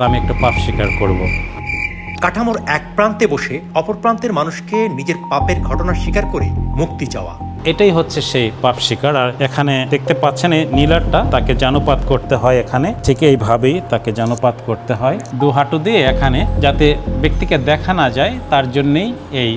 আমি একটু পাপ স্বীকার করব। কাঠামোর এক প্রান্তে বসে অপর প্রান্তের মানুষকে নিজের পাপের ঘটনা স্বীকার করে মুক্তি চাওয়া, এটাই হচ্ছে সেই পাপ স্বীকার। আর এখানে দেখতে পাচ্ছেন এই নীলারটা, তাকে জানুপাত করতে হয় এখানে, ঠিক এইভাবেই তাকে জানুপাত করতে হয় দু হাঁটু দিয়ে এখানে, যাতে ব্যক্তিকে দেখা না যায় তার জন্যেই এই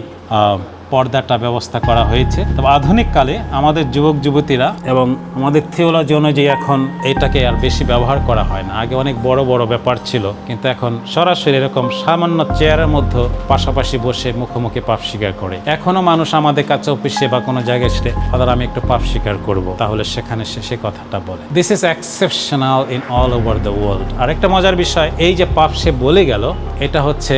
পর্দাটা ব্যবস্থা করা হয়েছে। তবে আধুনিক কালে আমাদের যুবক যুবতীরা এবং আমাদের থিওলজি অনুযায়ী এখন এটাকে আর বেশি ব্যবহার করা হয় না। আগে অনেক বড় বড় ব্যাপার ছিল, কিন্তু এখন সরাসরি এরকম সামান্য চেয়ারের মধ্যে পাশাপাশি বসে মুখোমুখি পাপ স্বীকার করে। এখনো মানুষ আমাদের কাছে অফিসে বা কোনো জায়গায় এসে ফাদার আমি একটু পাপ স্বীকার করব, তাহলে সেখানে সে কথাটা বলে। This is exceptional in all over the world. আরেকটা মজার বিষয়, এই যে পাপ সে বলে গেল, এটা হচ্ছে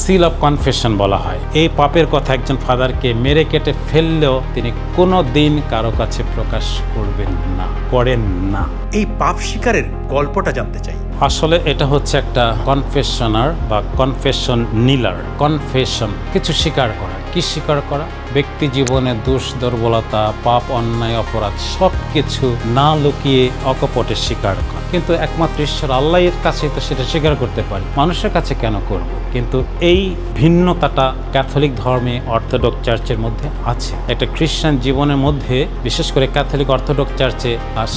সিল অফ কনফেশন বলা হয়। এই পাপের কথা একজন ফাদারকে মেরে কেটে ফেললেও তিনি কোনো দিন কারো কাছে প্রকাশ করবেন না, করেন না। এই পাপ স্বীকারের গল্পটা জানতে চাই। আসলে এটা হচ্ছে একটা কনফেশনার বা কনফেশন নীলার। কনফেশন কিছু স্বীকার করা। কি স্বীকার করা? ব্যক্তি জীবনে দোষ, দুর্বলতা, পাপ, অন্যায়, অপরাধ সব কিছু না লুকিয়ে অকপটে স্বীকার করা। কিন্তু একমাত্র ঈশ্বর আল্লাহর কাছে তো সেটা স্বীকার করতে পারি, মানুষের কাছে কেন করব? কিন্তু এই ভিন্নতাটা ক্যাথলিক ধর্মে, অর্থোডক্স চার্চের মধ্যে আছে। একটা খ্রিস্টান জীবনের মধ্যে, বিশেষ করে ক্যাথলিক অর্থোডক্স চার্চে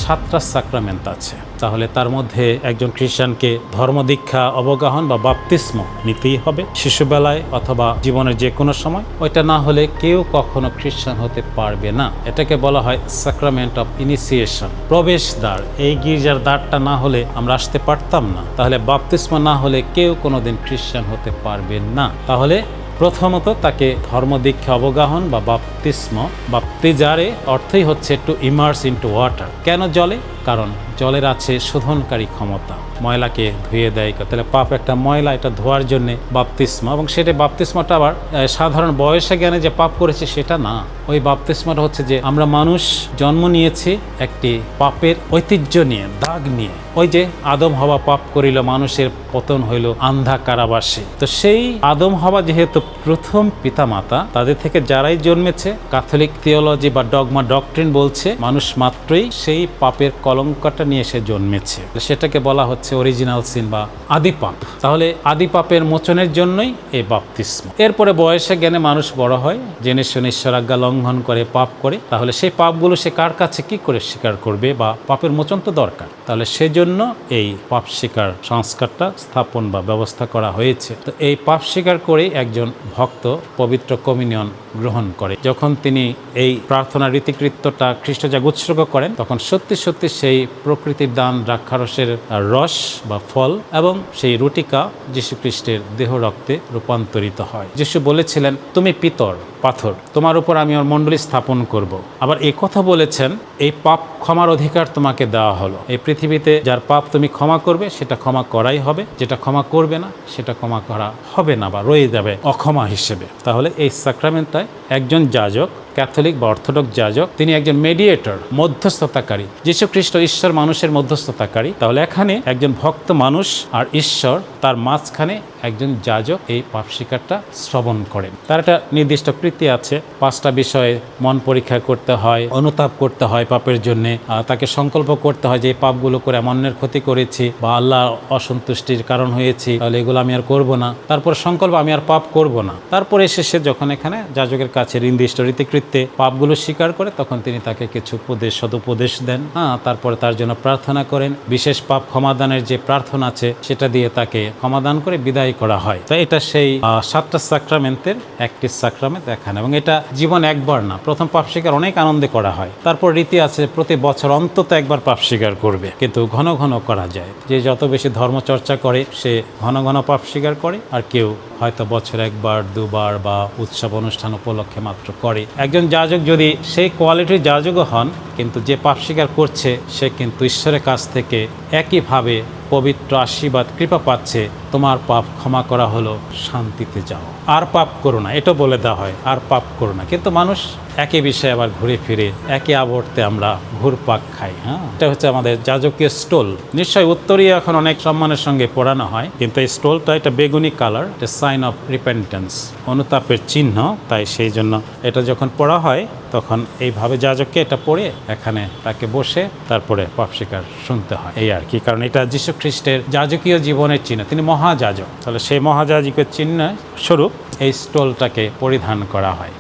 7টা সাক্রামেন্ট আছে। তাহলে তার মধ্যে একজন খ্রিস্টানকে ধর্ম দীক্ষা, অবগাহন বা বাপ্তিস্ম নিতেই হবে শিশুবেলায় অথবা জীবনের যে কোনো সময়। ওইটা না হলে কেউ কখনো খ্রিস্টান হতে পারবে না। এটাকে বলা হয় সাক্রামেন্ট অফ ইনিশিয়েশন, প্রবেশ দ্বার। এই গির্জার দ্বারটা না হলে আমরা আসতে পারতাম না। তাহলে বাপ্তিস্ম না হলে কেউ কোনোদিন খ্রিস্টান হতে পারবে না। তাহলে প্রথমত তাকে ধর্ম দীক্ষা, অবগাহন বা বাপ্তিস্ম, বাপ্তিজারে অর্থই হচ্ছে টু ইমার্স ইনটু ওয়াটার। কেন জলে? কারণ জলের আছে শোধনকারী ক্ষমতা, ময়লাকে ধুয়ে দেয়। তাহলে পাপ একটা ময়লা, এটা ধোয়ার জন্য বাপ্তিস্ম। এবং সেটা বাপ্তিস্মটা আবার সাধারণ বয়সে জ্ঞানে যে পাপ করেছে সেটা না। ওই বাপ্তিস্মটা হচ্ছে যে আমরা মানুষ জন্ম নিয়েছি একটি পাপের ঐতিহ্য নিয়ে, দাগ নিয়ে। ওই যে আদম হওয়া পাপ করিল, মানুষের পতন হইল আন্ধা কারাবাসে। তো সেই আদম হওয়া যেহেতু প্রথম পিতামাতা, তাদের থেকে যারাই জন্মেছে, ক্যাথলিক থিওলজি বা ডগমা ডক্ট্রিন বলছে মানুষ মাত্রই সেই পাপের কলঙ্কটা নিয়ে সে জন্মেছে। সেটাকে বলা হচ্ছে অরিজিনাল সিন বা আদি পাপ। তাহলে আদি পাপের মোচনের জন্যই এই বাপ্তিস্ম। এরপরে বয়সে জ্ঞানে মানুষ বড় হয়, জেনে শুনে ঈশ্বরাজ্ঞা লঙ্ঘন করে, পাপ করে। তাহলে সেই পাপগুলো সে কার কাছে কি করে স্বীকার করবে? বা পাপের মোচন তো দরকার। তাহলে সেজন্য এই পাপ স্বীকার সংস্কারটা স্থাপন বা ব্যবস্থা করা হয়েছে। তো এই পাপ স্বীকার করে একজন ভক্ত পবিত্র কমিউনিয়ন গ্রহণ করে। যখন তিনি এই প্রার্থনা রীতিকৃত্যটা খ্রিস্টজাগ উৎসর্গ করেন, তখন সত্যি সত্যি সেই প্রকৃতির দান দ্রাক্ষারসের রস বা ফল এবং সেই রুটিকা যীশু খ্রিস্টের দেহ রক্তে রূপান্তরিত হয়। যীশু বলেছিলেন, তুমি পিতর, পাথর, তোমার উপর আমি আমার মণ্ডলী স্থাপন করব। আবার এই কথা বলেছেন, এই পাপ ক্ষমার অধিকার তোমাকে দেওয়া হলো। এই পৃথিবীতে যার পাপ তুমি ক্ষমা করবে সেটা ক্ষমা করাই হবে, যেটা ক্ষমা করবে না সেটা ক্ষমা করা হবে না বা রয়ে যাবে অক্ষমা হিসেবে। তাহলে এই সাক্রামেন্টটায় একজন যাজক, ক্যাথলিক বা অর্থোডক্স যাজক, তিনি একজন মেডিয়েটর, মধ্যস্থতাকারী। যীশু খ্রিস্ট ঈশ্বর মানুষের মধ্যস্থতাকারী। তাহলে এখানে একজন ভক্ত মানুষ আর ঈশ্বর, তার মাঝখানে একজন যাজক এই পাপ স্বীকারটা শ্রবণ করেন। তার একটা নির্দিষ্ট কৃতি আছে। 5টা বিষয়ে মন পরীক্ষা করতে হয়, অনুতাপ করতে হয় পাপের জন্য, তাকে সংকল্প করতে হয় যে এই পাপগুলো করে অন্যের ক্ষতি করেছি বা আল্লাহ অসন্তুষ্টির কারণ হয়েছি, তাহলে এগুলো আমি আর করব না। তারপর সংকল্প আমি আর পাপ করব না। তারপরে শেষে যখন এখানে যাজকের কাছে নির্দিষ্ট রীতিকৃত্যে পাপগুলো স্বীকার করে, তখন তিনি তাকে কিছু উপদেশ, সদুপদেশ দেন। তারপরে তার জন্য প্রার্থনা করেন। বিশেষ পাপ ক্ষমাদানের যে প্রার্থনা আছে সেটা দিয়ে তাকে ক্ষমাদান করে বিদায় করা হয়। তো এটা সেই 7টা সাক্রামেন্টের একটি সাক্রামেন্ট এখানে। এবং এটা জীবন একবার না, প্রথম পাপ স্বীকার অনেক আনন্দে করা হয়। তারপর রীতি আছে প্রতি বছর অন্তত একবার পাপ স্বীকার করবে, কিন্তু ঘন ঘন করা যায়। যে যত বেশি ধর্মচর্চা করে সে ঘন ঘন পাপ স্বীকার করে, আর কেউ হয়তো বছরে একবার, দুবার বা উৎসব অনুষ্ঠান উপলক্ষে মাত্র করে। একজন যাজক যদি সেই কোয়ালিটির যাজকও হন, কিন্তু যে পাপ স্বীকার করছে সে কিন্তু ঈশ্বরের কাছ থেকে একইভাবে পবিত্র আশীর্বাদ, কৃপা পাচ্ছে। তোমার পাপ ক্ষমা করা হলো, শান্তিতে যাও, আর পাপ করো না, এটা বলে দেওয়া হয়, আর পাপ করো না। কিন্তু মানুষ একই বিষয়ে আবার ঘুরে ফিরে একই আবর্তে আমরা ঘুরপাক খাই। হ্যাঁ, এটা হচ্ছে আমাদের যাজকীয় স্টোল। নিশ্চয়ই উত্তরীয় এখন অনেক সম্মানের সঙ্গে পড়ানো হয়, কিন্তু এই স্টোলটা এটা বেগুনি কালার, এটা সাইন অফ রিপেন্টেন্স, অনুতাপের চিহ্ন। তাই সেই জন্য এটা যখন পড়া হয় তখন এইভাবে যাজককে এটা পড়ে এখানে তাকে বসে তারপরে পাপ স্বীকার শুনতে হয়, এই আর কি। কারণ এটা যীশু খ্রিস্টের যাজকীয় জীবনের চিহ্ন, তিনি মহাযাজক। তাহলে সেই মহাযাজকের চিহ্ন স্বরূপ এই স্টোলটাকে পরিধান করা হয়।